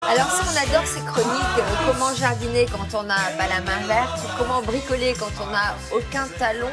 Alors ça, on adore ces chroniques, comment jardiner quand on n'a pas la main verte, comment bricoler quand on n'a aucun talent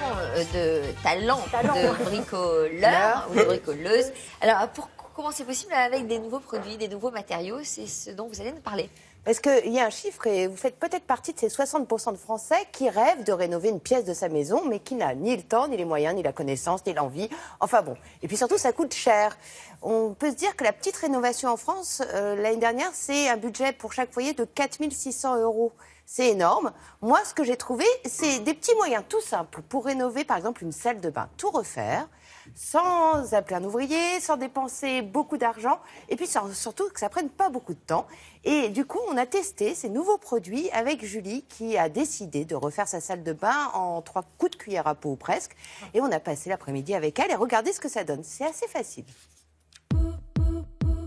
de bricoleur ou de bricoleuse. Alors comment c'est possible avec des nouveaux produits, des nouveaux matériaux, c'est ce dont vous allez nous parler. Parce qu'il y a un chiffre, et vous faites peut-être partie de ces 60% de Français qui rêvent de rénover une pièce de sa maison, mais qui n'a ni le temps, ni les moyens, ni la connaissance, ni l'envie. Enfin bon. Et puis surtout, ça coûte cher. On peut se dire que la petite rénovation en France, l'année dernière, c'est un budget pour chaque foyer de 4 600 €. C'est énorme. Moi, ce que j'ai trouvé, c'est des petits moyens tout simples pour rénover, par exemple, une salle de bain. Tout refaire, sans appeler un ouvrier, sans dépenser beaucoup d'argent, et puis surtout que ça prenne pas beaucoup de temps. Et du coup, on a testé ces nouveaux produits avec Julie, qui a décidé de refaire sa salle de bain en 3 coups de cuillère à peau ou presque. Et on a passé l'après-midi avec elle, et regardez ce que ça donne. C'est assez facile.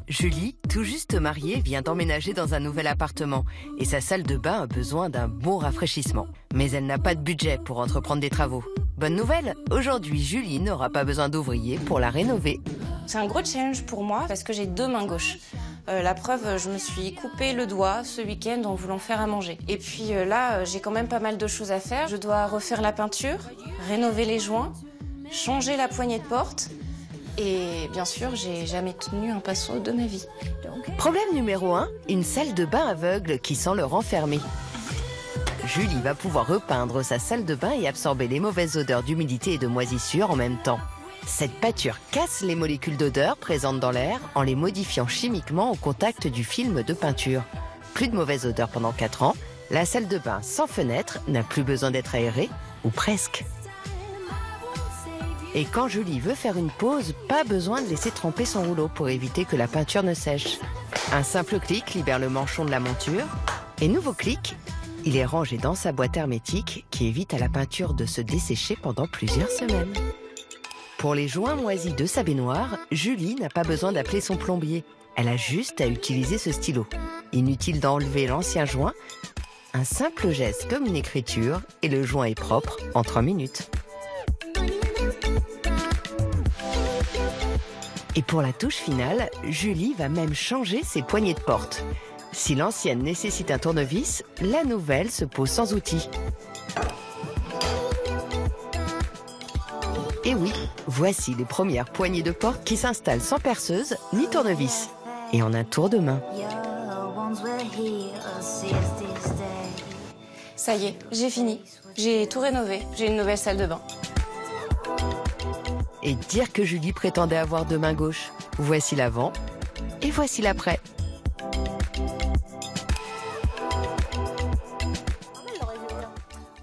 Julie, tout juste mariée, vient d'emménager dans un nouvel appartement et sa salle de bain a besoin d'un bon rafraîchissement. Mais elle n'a pas de budget pour entreprendre des travaux. Bonne nouvelle, aujourd'hui Julie n'aura pas besoin d'ouvriers pour la rénover. C'est un gros challenge pour moi parce que j'ai 2 mains gauches. La preuve, je me suis coupé le doigt ce week-end en voulant faire à manger. Et puis là, j'ai quand même pas mal de choses à faire. Je dois refaire la peinture, rénover les joints, changer la poignée de porte. Et bien sûr, j'ai jamais tenu un pinceau de ma vie. Problème numéro 1, une salle de bain aveugle qui sent le renfermer. Julie va pouvoir repeindre sa salle de bain et absorber les mauvaises odeurs d'humidité et de moisissure en même temps. Cette pâture casse les molécules d'odeur présentes dans l'air en les modifiant chimiquement au contact du film de peinture. Plus de mauvaise odeur pendant 4 ans, la salle de bain sans fenêtre n'a plus besoin d'être aérée, ou presque. Et quand Julie veut faire une pause, pas besoin de laisser tremper son rouleau pour éviter que la peinture ne sèche. Un simple clic libère le manchon de la monture. Et nouveau clic, il est rangé dans sa boîte hermétique qui évite à la peinture de se dessécher pendant plusieurs semaines. Pour les joints moisis de sa baignoire, Julie n'a pas besoin d'appeler son plombier. Elle a juste à utiliser ce stylo. Inutile d'enlever l'ancien joint. Un simple geste comme une écriture et le joint est propre en 3 minutes. Et pour la touche finale, Julie va même changer ses poignées de porte. Si l'ancienne nécessite un tournevis, la nouvelle se pose sans outil. Et oui, voici les premières poignées de porte qui s'installent sans perceuse ni tournevis. Et en un tour de main. Ça y est, j'ai fini. J'ai tout rénové. J'ai une nouvelle salle de bain. Et dire que Julie prétendait avoir 2 mains gauches. Voici l'avant et voici l'après.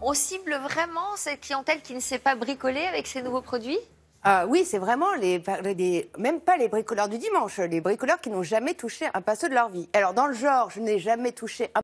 On cible vraiment cette clientèle qui ne sait pas bricoler avec ces nouveaux produits ? Oui, c'est vraiment même pas les bricoleurs du dimanche, les bricoleurs qui n'ont jamais touché un pinceau de leur vie. Alors dans le genre, je n'ai jamais touché un